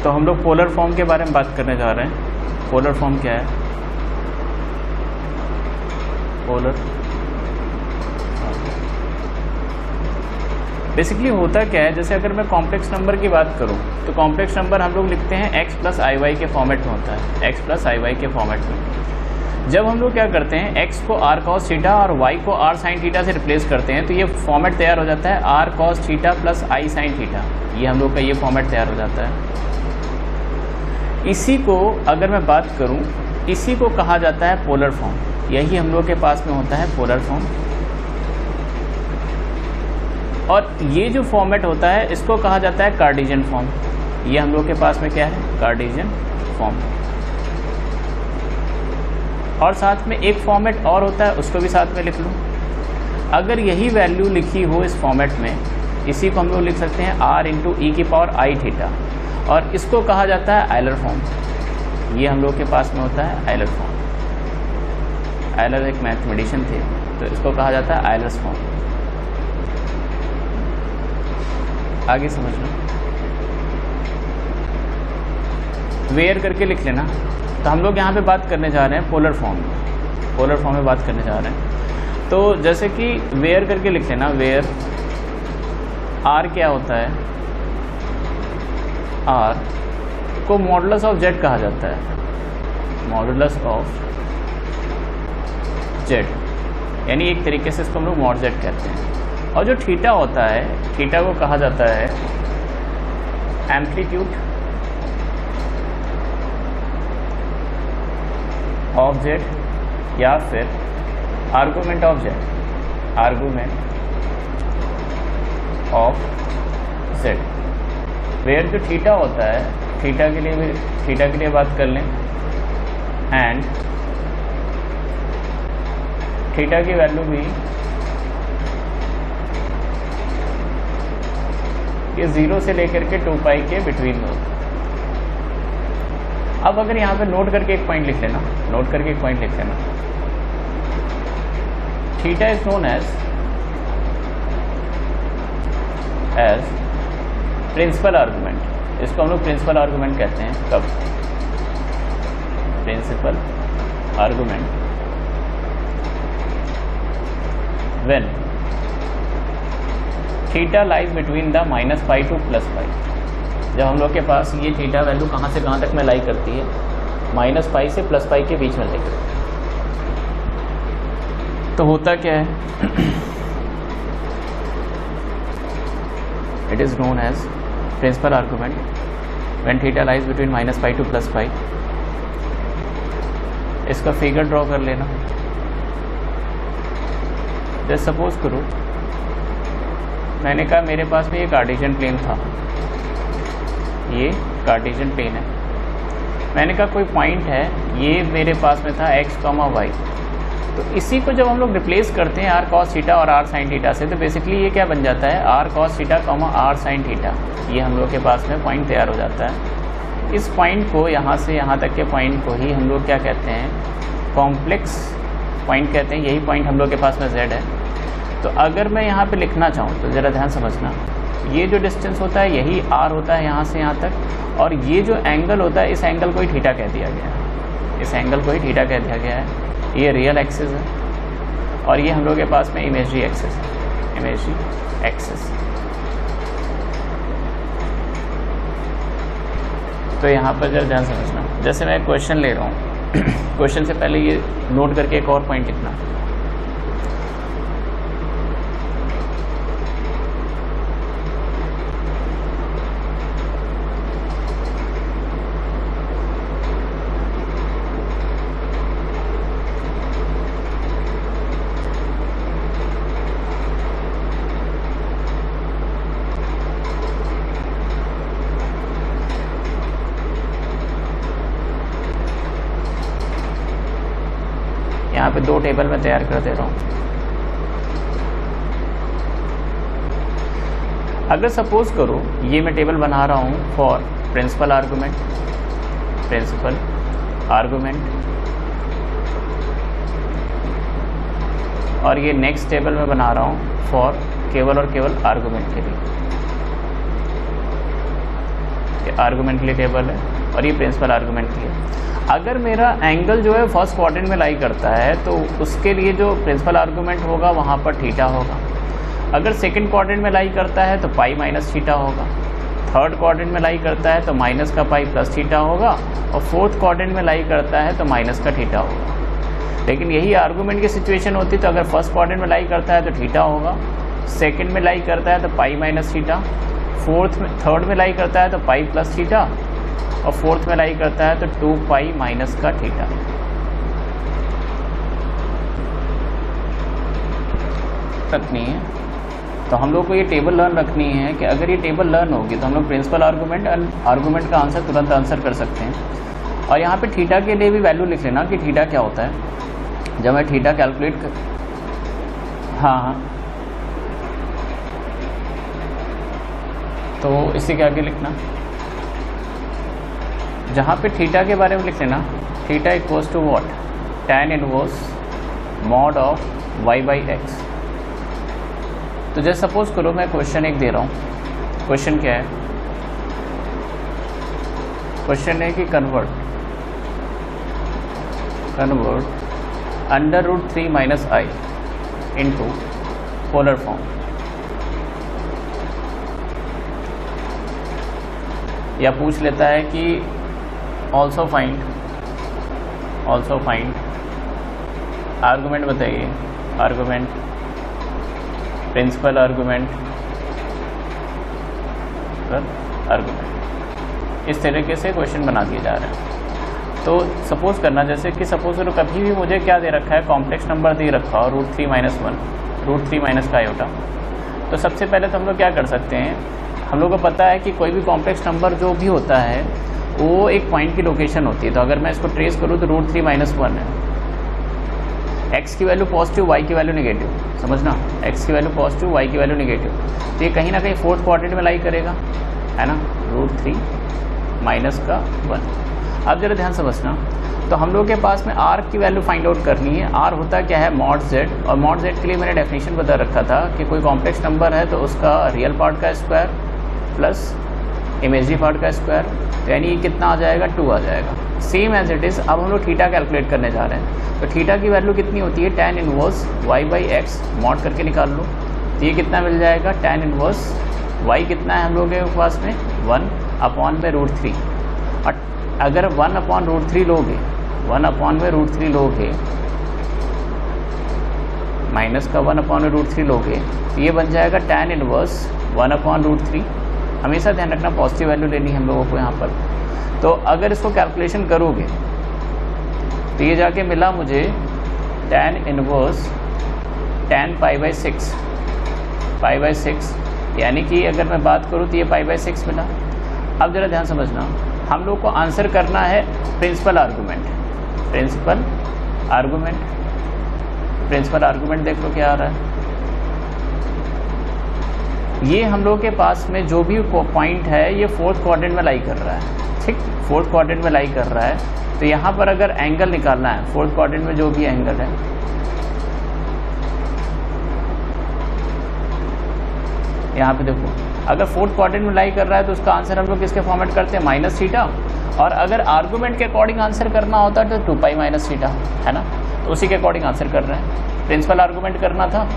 तो हम लोग पोलर फॉर्म के बारे में बात करने जा रहे हैं। पोलर फॉर्म क्या है? पोलर बेसिकली होता क्या है, जैसे अगर मैं कॉम्प्लेक्स नंबर की बात करूं तो कॉम्प्लेक्स नंबर हम लोग लिखते हैं x प्लस आई वाई के फॉर्मेट में होता है, x प्लस आई वाई के फॉर्मेट में। जब हम लोग क्या करते हैं x को r cos थीटा और y को r sin थीटा से रिप्लेस करते हैं तो ये फॉर्मेट तैयार हो जाता है r cos theta plus i sin theta. ये हम लोग का ये फॉर्मेट तैयार हो जाता है। इसी को अगर मैं बात करूं, इसी को कहा जाता है पोलर फॉर्म। यही हम लोग के पास में होता है पोलर फॉर्म। और ये जो फॉर्मेट होता है इसको कहा जाता है कार्टेशियन फॉर्म। ये हम लोग के पास में क्या है? Cartesian form. और साथ में एक फॉर्मेट और होता है, उसको भी साथ में लिख लूँ। अगर यही वैल्यू लिखी हो इस फॉर्मेट में, इसी को हम लोग लिख सकते हैं r इंटू ई की पावर आई थीटा, और इसको कहा जाता है आयलर फॉर्म। ये हम लोग के पास में होता है आयलर फॉर्म। आयलर एक मैथमेटिशियन थे, तो इसको कहा जाता है आयलर्स फॉर्म। आगे समझ लो, वेयर करके लिख लेना। तो हम लोग यहाँ पे बात करने जा रहे हैं पोलर फॉर्म में, पोलर फॉर्म में बात करने जा रहे हैं। तो जैसे कि वेयर करके लिख लेना, वेयर आर क्या होता है? आर को मॉडुलस ऑफ जेड कहा जाता है, मॉडुलस ऑफ जेड, यानी एक तरीके से इसको हम लोग मॉड जेड कहते हैं। और जो थीटा होता है, थीटा को कहा जाता है एम्पलीट्यूड ऑफ जेड या फिर argument of Z, argument of Z. Where जो थीटा होता है, थीटा के लिए बात कर लें, एंड थीटा की वैल्यू भी ये 0 से लेकर के 2 पाई के बिटवीन में होता है। अब अगर यहाँ पे नोट करके एक पॉइंट लिख लेना, नोट करके एक पॉइंट लिख लेना, theta is known as principal argument. इसको हम लोग प्रिंसिपल आर्गुमेंट कहते हैं। कब? Principal argument when theta lies between the -pi to +pi. जब हम लोग के पास ये थीटा वैल्यू कहाँ से कहाँ तक में लाई करती है? -पाई से +पाई के बीच में लाई करती है। तो होता क्या है? It is known as principal argument when theta lies between -pi to +pi. इसका फिगर ड्रॉ कर लेना। जैसे सपोज करो मैंने कहा मेरे पास में ये कार्टेशियन प्लेन था, ये कार्टेशियन प्लेन है। मैंने कहा कोई पॉइंट है, ये मेरे पास में था x, y। तो इसी को जब हम लोग रिप्लेस करते हैं r cos थीटा और r sin थीटा से, तो बेसिकली ये क्या बन जाता है? r cos theta, r sin theta. ये हम लोग के पास में पॉइंट तैयार हो जाता है। इस पॉइंट को, यहाँ से यहाँ तक के पॉइंट को ही हम लोग क्या कहते हैं? कॉम्प्लेक्स पॉइंट कहते हैं। यही पॉइंट हम लोग के पास में z है। तो अगर मैं यहाँ पे लिखना चाहूँ तो ज़रा ध्यान समझना, ये जो डिस्टेंस होता है यही r होता है यहाँ से यहाँ तक, और ये जो एंगल होता है इस एंगल को ही थीटा कह दिया गया है, इस एंगल को ही थीटा कह दिया गया है। ये रियल एक्सिस है और ये हम लोग के पास में इमेजरी एक्सिस है, इमेजरी एक्सिस। तो यहाँ पर जरा ध्यान समझना, जैसे मैं क्वेश्चन ले रहा हूँ, क्वेश्चन से पहले ये नोट करके एक और पॉइंट लिखना। यहाँ पे 2 टेबल में तैयार कर दे रहा हूँ। अगर सपोज करो ये मैं टेबल बना रहा हूँ for principal argument, principal argument, और ये नेक्स्ट टेबल में बना रहा हूँ फॉर केवल और केवल आर्गुमेंट के लिए। ये आर्गूमेंट के लिए टेबल है और ये प्रिंसिपल आर्गूमेंट की है। अगर मेरा एंगल जो है फर्स्ट क्वाड्रेंट में लाई करता है तो उसके लिए जो प्रिंसिपल आर्गूमेंट होगा वहाँ पर थीटा होगा। अगर सेकंड क्वाड्रेंट में लाई करता है तो पाई माइनस थीटा होगा। थर्ड क्वाड्रेंट में लाई करता है तो माइनस का पाई प्लस थीटा होगा। और फोर्थ क्वाड्रेंट में लाई करता है तो माइनस का थीटा होगा। लेकिन यही आर्गूमेंट की सिचुएशन होती तो अगर फर्स्ट क्वाड्रेंट में लाई करता है तो थीटा होगा, सेकंड में लाई करता है तो पाई माइनस थीटा, थर्ड में लाई करता है तो पाई प्लस थीटा और फोर्थ में लाई करता है तो 2 पाई माइनस का थीटा। रखनी है तो हम लोग को ये टेबल लर्न रखनी है कि अगर ये टेबल लर्न होगी तो हम लोग प्रिंसिपल आर्गूमेंट एंड आर्गूमेंट का आंसर तुरंत आंसर कर सकते हैं। और यहाँ पे थीटा के लिए भी वैल्यू लिख लेना कि थीटा क्या होता है। जब मैं थीटा कैलकुलेट कर हाँ तो इसी के आगे लिखना, जहाँ पे थीटा के बारे में लिख लेना, theta equals to what, tan inverse mod of y by x. तो जैसे सपोज करो मैं क्वेश्चन एक दे रहा हूँ। क्वेश्चन क्या है? क्वेश्चन है कि कन्वर्ट अंडर रूट 3 माइनस आई इंटू पोलर फॉर्म। या पूछ लेता है कि ऑल्सो फाइंड आर्गूमेंट बताइए, आर्गूमेंट प्रिंसिपल आर्गूमेंट आर्गूमेंट। इस तरीके से क्वेश्चन बना दिए जा रहे हैं। तो सपोज करना, जैसे कि सपोज करो कभी भी मुझे क्या दे रखा है, कॉम्प्लेक्स नंबर दे रखा और रूट 3 माइनस 1, रूट 3 माइनस का आयोटा। तो सबसे पहले तो हम लोग क्या कर सकते हैं, हम लोग को पता है कि कोई भी कॉम्प्लेक्स नंबर जो भी होता है वो एक पॉइंट की लोकेशन होती है। तो अगर मैं इसको ट्रेस करूँ तो रूट 3 माइनस 1 है, x की वैल्यू पॉजिटिव, y की वैल्यू नेगेटिव, समझना, x की वैल्यू पॉजिटिव, y की वैल्यू नेगेटिव। तो ये कहीं ना कहीं फोर्थ क्वाड्रेंट में लाई करेगा, है ना, रूट 3 माइनस का 1। अब जरा ध्यान समझना, तो हम लोग के पास में r की वैल्यू फाइंड आउट करनी है। r होता क्या है, मॉड z, और मॉड z के लिए मैंने डेफिनेशन बता रखा था कि कोई कॉम्प्लेक्स नंबर है तो उसका रियल पार्ट का स्क्वायर प्लस इमेजरी पार्ट का स्क्वायर, यानी ये कितना आ जाएगा, 2 आ जाएगा। सेम एज इट इज़ अब हम लोग थीटा कैलकुलेट करने जा रहे हैं। तो थीटा की वैल्यू कितनी होती है, tan inverse y by x, mod करके निकाल लो। तो ये कितना मिल जाएगा, tan इनवर्स y कितना है हम लोग के पास में, 1 अपॉन में रूट 3। और अगर 1 अपॉन रूट 3 लोगे, 1 अपॉन में रूट 3 लोगे, माइनस का 1 अपॉन में रूट 3 लोगे, तो ये बन जाएगा tan इनवर्स 1 अपॉन रूट 3। हमेशा ध्यान रखना पॉजिटिव वैल्यू लेनी है हम लोगों को यहाँ पर। तो अगर इसको कैलकुलेशन करोगे तो ये जाके मिला मुझे tan inverse tan pi by 6, यानी कि अगर मैं बात करूँ तो ये पाई बाई 6 मिला। अब ज़रा ध्यान समझना, हम लोग को आंसर करना है प्रिंसिपल आर्गूमेंट देख लो क्या आ रहा है। ये हम लोग के पास में जो भी पॉइंट है ये फोर्थ क्वाड्रेंट में लाई कर रहा है, ठीक, फोर्थ क्वाड्रेंट में लाई कर रहा है। तो यहाँ पर अगर एंगल निकालना है, फोर्थ क्वाड्रेंट में जो भी एंगल है, यहाँ पे देखो, अगर फोर्थ क्वाड्रेंट में लाई कर रहा है तो उसका आंसर हम लोग किसके फॉर्मेट करते हैं, माइनस थीटा। और अगर आर्गूमेंट के अकॉर्डिंग आंसर करना होता है तो 2 पाई माइनस थीटा, है ना। तो उसी के अकॉर्डिंग आंसर कर रहे हैं। प्रिंसिपल आर्गूमेंट करना था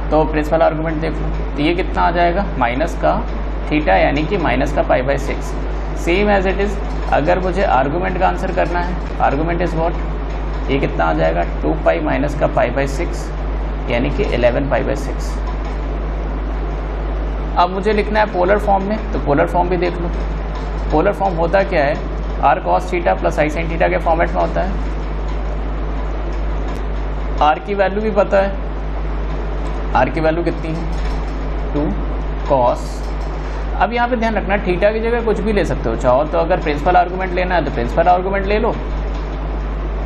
तो प्रिंसिपल आर्गूमेंट देख लो, तो ये कितना आ जाएगा, माइनस का थीटा, यानी कि माइनस का pi by 6। Same as it is अगर मुझे आर्गूमेंट का आंसर करना है, आर्गूमेंट इज़ व्हाट, ये कितना आ जाएगा, 2 पाई माइनस का पाई बाई 6, यानी कि 11 पाई बाई 6। अब मुझे लिखना है पोलर फॉर्म में, तो पोलर फॉर्म भी देख लो। पोलर फॉर्म होता क्या है, r cos theta plus i sin theta के फॉर्मेट में होता है। r की वैल्यू भी पता है, r की वैल्यू कितनी है, 2 cos। अब यहाँ पे ध्यान रखना, थीटा की जगह कुछ भी ले सकते हो, चाहो तो अगर प्रिंसिपल आर्गूमेंट लेना है तो प्रिंसिपल आर्गूमेंट ले लो,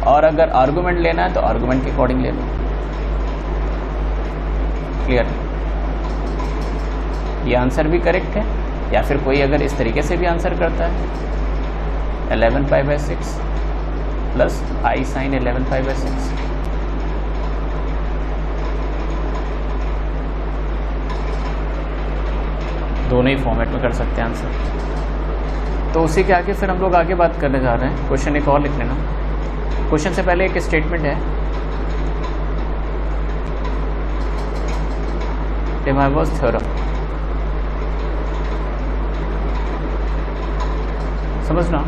और अगर आर्गूमेंट लेना है तो आर्गूमेंट के अकॉर्डिंग ले लो। क्लियर, ये आंसर भी करेक्ट है। या फिर कोई अगर इस तरीके से भी आंसर करता है, 11 pi by 6 plus i sine 11 pi by 6। दोनों ही फॉर्मेट में कर सकते हैं आंसर। तो उसी के आगे फिर हम लोग आगे बात करने जा रहे हैं। क्वेश्चन एक और लिख लेना। क्वेश्चन से पहले एक स्टेटमेंट है, De Moivre's थ्योरम। समझना,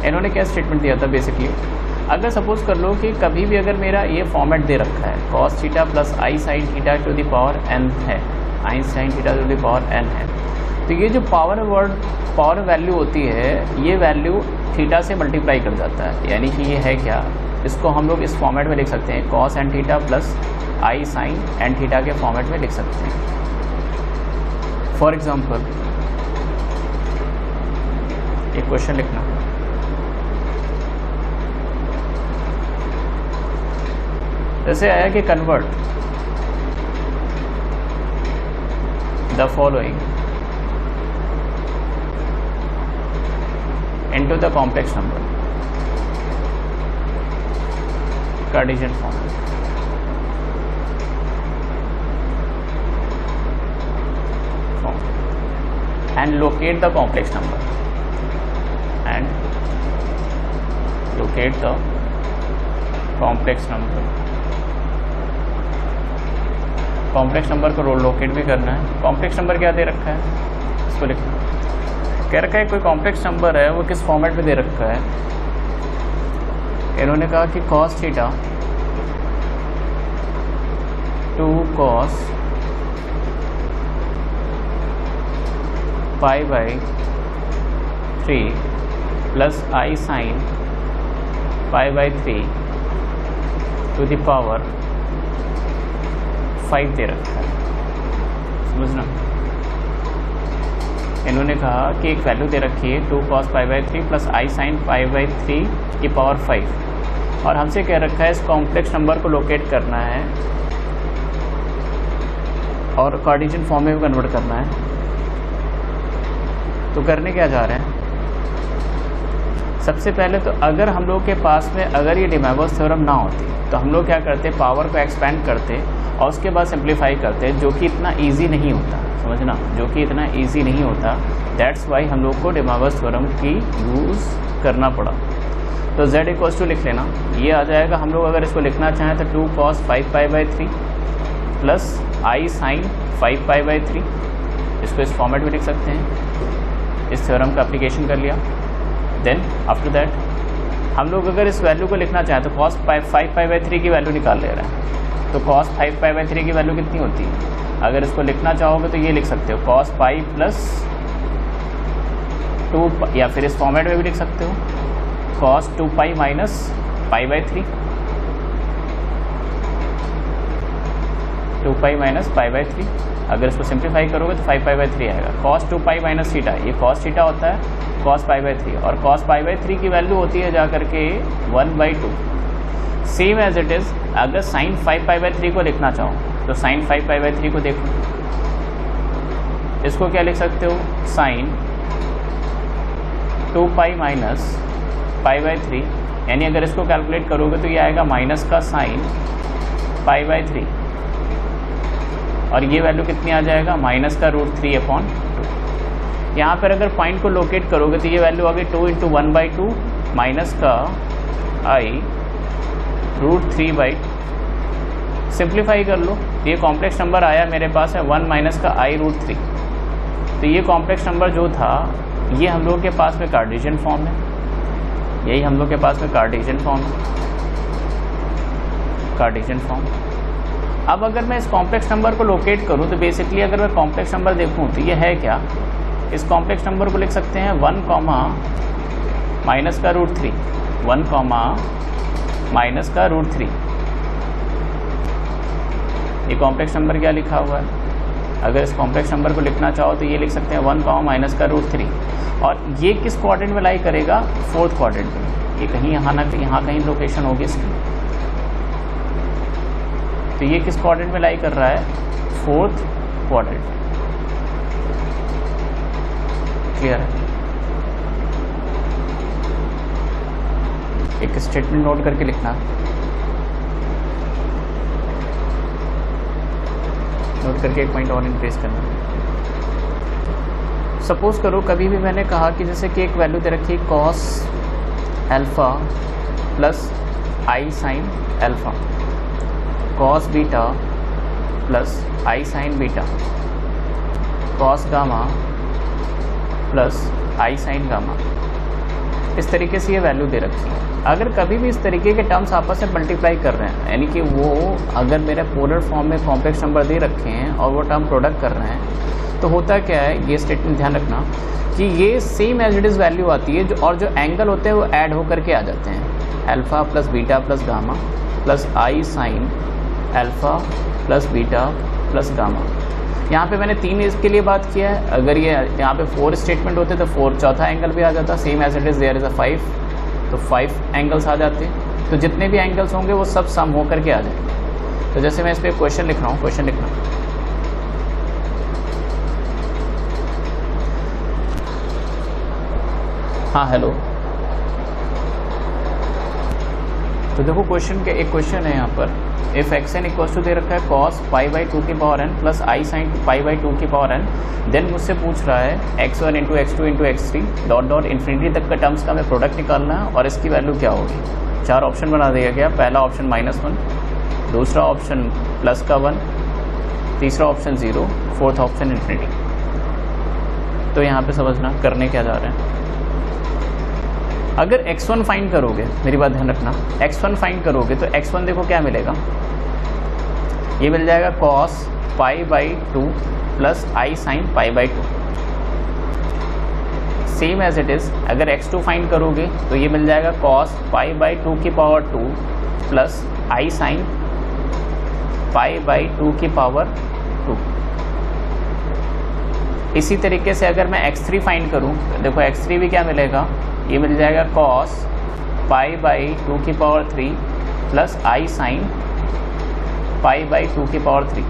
इन्होंने क्या स्टेटमेंट दिया था बेसिकली, अगर सपोज कर लो कि कभी भी अगर मेरा ये फॉर्मेट दे रखा है cos theta plus i sine theta to the power n है, i sine theta to the power n है, तो ये जो पावर वैल्यू होती है ये वैल्यू थीटा से मल्टीप्लाई कर जाता है। यानी कि ये है क्या, इसको हम लोग इस फॉर्मेट में लिख सकते हैं cos n theta plus i sign n theta के फॉर्मेट में लिख सकते हैं। फॉर एग्जाम्पल एक क्वेश्चन लिखना, जैसे आया कि convert the following into the complex number, Cartesian form. And locate the complex number, and locate the complex number। Complex number को लोकेट भी करना है। कॉम्प्लेक्स नंबर क्या दे रखा है, इसको लिखना। कह रखा है कोई कॉम्प्लेक्स नंबर है वो किस फॉर्मेट में दे रखा है, इन्होंने कहा कि cos theta 2 cos pi by 3 plus i sine pi by 3 to the power 5 दे रखा है। समझना, इन्होंने कहा कि एक वैल्यू दे रखी है 2 cos pi by 3 plus i sine pi by 3 की पावर 5, और हमसे कह रखा है इस कॉम्प्लेक्स नंबर को लोकेट करना है और कार्टेशियन फॉर्म में कन्वर्ट करना है। तो करने क्या जा रहे हैं, सबसे पहले तो अगर हम लोग के पास में अगर ये डे मोइवरे's थ्योरम ना होती तो हम लोग क्या करते, पावर को एक्सपेंड करते और उसके बाद सिंप्लीफाई करते, जो कि इतना इजी नहीं होता। समझना, जो कि इतना इजी नहीं होता, दैट्स वाई हम लोग को डे मोइवरे's थ्योरम की यूज़ करना पड़ा। तो z इक्वल्स टू लिख लेना, ये आ जाएगा। हम लोग अगर इसको लिखना चाहें तो 2 cos 5 pi by 3 plus i sine 5 pi by 3, इसको इस फॉर्मेट में लिख सकते हैं। इस थ्योरम का एप्लीकेशन कर लिया। देन आफ्टर दैट हम लोग अगर इस वैल्यू को लिखना चाहें तो cos 5 पाई बाई 3 की वैल्यू निकाल ले रहे हैं, तो cos 5 पाई बाई 3 की वैल्यू कितनी होती है, अगर इसको लिखना चाहोगे तो ये लिख सकते हो cos पाई प्लस 2, या फिर इस फॉर्मेट में भी लिख सकते हो cos 2 pi minus pi by 3, 2 pi minus pi by 3। अगर इसको सिंप्लीफाई करोगे तो 5 पाई बाई 3 आएगा। cos 2 पाई माइनस थीटा, ये cos थीटा होता है cos पाई बाई 3, और cos पाई बाई 3 की वैल्यू होती है जा करके 1/2। सेम एज इट इज़ अगर sin 5 पाई बाई 3 को लिखना चाहो तो sin 5 पाई बाई 3 को देखो, इसको क्या लिख सकते हो, sin 2 pi minus pi by 3, यानी अगर इसको कैलकुलेट करोगे तो ये आएगा माइनस का sin पाई बाई 3, और ये वैल्यू कितनी आ जाएगा, माइनस का √3/2। यहाँ पर अगर पॉइंट को लोकेट करोगे तो ये वैल्यू आ गई 2 × 1/2 माइनस का i √3/2। सिंप्लीफाई कर लो, ये कॉम्प्लेक्स नंबर आया मेरे पास है 1 माइनस का i √3। तो ये कॉम्प्लेक्स नंबर जो था ये हम लोग के पास में कार्टेशियन फॉर्म है, यही हम लोग के पास में कार्टेशियन फॉर्म है, कार्टेशियन फॉर्म। अब अगर मैं इस कॉम्प्लेक्स नंबर को लोकेट करूं तो बेसिकली अगर मैं कॉम्प्लेक्स नंबर देखूं तो ये है क्या, इस कॉम्प्लेक्स नंबर को लिख सकते हैं 1, माइनस का √3, 1, माइनस का √3। ये कॉम्प्लेक्स नंबर क्या लिखा हुआ है, अगर इस कॉम्प्लेक्स नंबर को लिखना चाहो तो ये लिख सकते हैं 1, माइनस का √3, और ये किस क्वाड्रेंट में लाई करेगा, 4th क्वाड्रेंट में। ये कहीं यहाँ ना यहाँ कहीं लोकेशन होगी इसकी, तो ये किस क्वाड्रेंट में लाई कर रहा है, 4th क्वाड्रेंट। क्लियर है। एक स्टेटमेंट नोट करके लिखना, नोट करके एक पॉइंट और इंक्रीज करना। सपोज करो कभी भी मैंने कहा कि जैसे कि एक वैल्यू दे रखी cos alpha plus i sine alpha, cos beta plus i sine beta, cos gamma plus i sine gamma, इस तरीके से ये वैल्यू दे रखी है। अगर कभी भी इस तरीके के टर्म्स आपस में मल्टीप्लाई कर रहे हैं, यानी कि वो अगर मेरे पोलर फॉर्म में कॉम्प्लेक्स नंबर दे रखे हैं और वो टर्म प्रोडक्ट कर रहे हैं, तो होता क्या है, ये स्टेटमेंट ध्यान रखना कि ये same as it is value आती है और जो एंगल होते हैं वो ऐड होकर के आ जाते हैं। Alpha plus beta plus gamma plus i sine alpha plus beta plus gamma. यहाँ पे मैंने 3 इसके लिए बात किया है। अगर ये यहाँ पे 4 स्टेटमेंट होते तो 4 चौथा एंगल भी आ जाता, same as it is there is a 5, तो 5 एंगल्स आ जाते। तो जितने भी एंगल्स होंगे वो सब सम होकर के आ जाएंगे। तो जैसे मैं इस पर क्वेश्चन लिख रहा हूँ, क्वेश्चन लिखना, हाँ हेलो। तो देखो क्वेश्चन के एक क्वेश्चन है यहाँ पर, if x n equals to दे रखा है कॉस पाई बाई 2 की power n plus i sine pi by 2 की पावर एन, देन मुझसे पूछ रहा है x1 into x2 into x3 dot dot infinity तक का टर्म्स का हमें प्रोडक्ट निकालना है और इसकी वैल्यू क्या होगी। 4 ऑप्शन बना दिया गया। पहला ऑप्शन -1, दूसरा ऑप्शन प्लस का 1, तीसरा ऑप्शन 0, फोर्थ ऑप्शन इन्फिनिटी। तो यहाँ पे समझना करने क्या जा रहे हैं। अगर x1 फाइंड करोगे, मेरी बात ध्यान रखना, x1 फाइंड करोगे तो x1 देखो क्या मिलेगा, ये मिल जाएगा cos pi by 2 plus i sine pi by 2, same as it is. अगर x2 फाइंड करोगे तो ये मिल जाएगा cos पाई बाई 2 की power 2 plus i sine pi by 2 की पावर 2। इसी तरीके से अगर मैं x3 फाइंड करूँ तो देखो x3 भी क्या मिलेगा, ये मिल जाएगा cos पाई बाई 2 की power 3 plus i sine pi by 2 की पावर 3।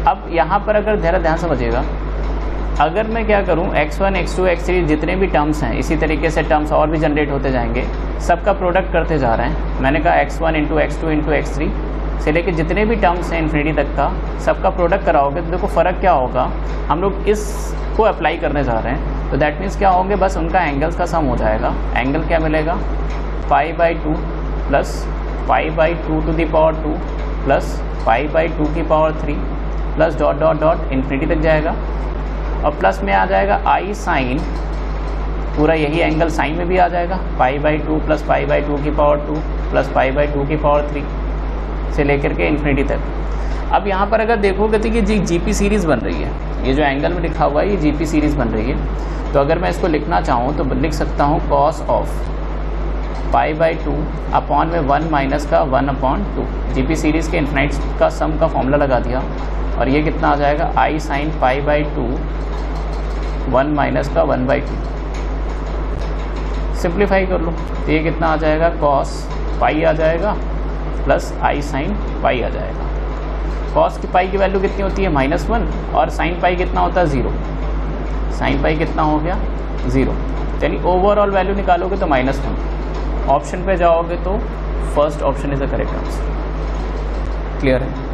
अब यहाँ पर अगर ज़रा ध्यान समझिएगा, अगर मैं क्या करूँ x1 x2 x3 जितने भी टर्म्स हैं, इसी तरीके से टर्म्स और भी जनरेट होते जाएंगे, सबका प्रोडक्ट करते जा रहे हैं। मैंने कहा x1 into x2 into x3 से लेके जितने भी टर्म्स हैं इन्फिनिटी तक का, सबका प्रोडक्ट कराओगे तो देखो फ़र्क क्या होगा, हम लोग इसको अप्लाई करने जा रहे हैं। तो दैट मीन्स क्या होंगे, बस उनका एंगल्स का सम हो जाएगा। एंगल क्या मिलेगा, pi by 2 plus pi by 2 to the power 2 plus pi by 2 की power 3 plus dot dot dot infinity तक जाएगा और प्लस में आ जाएगा आई साइन, पूरा यही एंगल साइन में भी आ जाएगा, पाई बाई 2 प्लस पाई बाई 2 की पावर 2 प्लस पाई बाई 2 की पावर 3 से लेकर के इन्फिनिटी तक। अब यहाँ पर अगर देखोगे तो ये जीपी सीरीज़ बन रही है, ये जो एंगल में लिखा हुआ है ये जीपी सीरीज़ बन रही है। तो अगर मैं इसको लिखना चाहूँ तो लिख सकता हूँ cos of pi by 2 upon में 1 माइनस का 1 अपॉन 2। जीपी सीरीज़ के इन्फिनाइट का सम का फॉर्मूला लगा दिया और ये कितना आ जाएगा, आई साइन पाई बाई 2 1 माइनस का 1 बाई 2। सिंप्लीफाई कर लो तो ये कितना आ जाएगा, cos पाई आ जाएगा प्लस आई साइन पाई आ जाएगा। cos की पाई की वैल्यू कितनी होती है, -1, और साइन पाई कितना होता है, 0। साइन पाई कितना हो गया, 0। यानी ओवरऑल वैल्यू निकालोगे तो -1। ऑप्शन पे जाओगे तो first option is the correct answer. Clear है।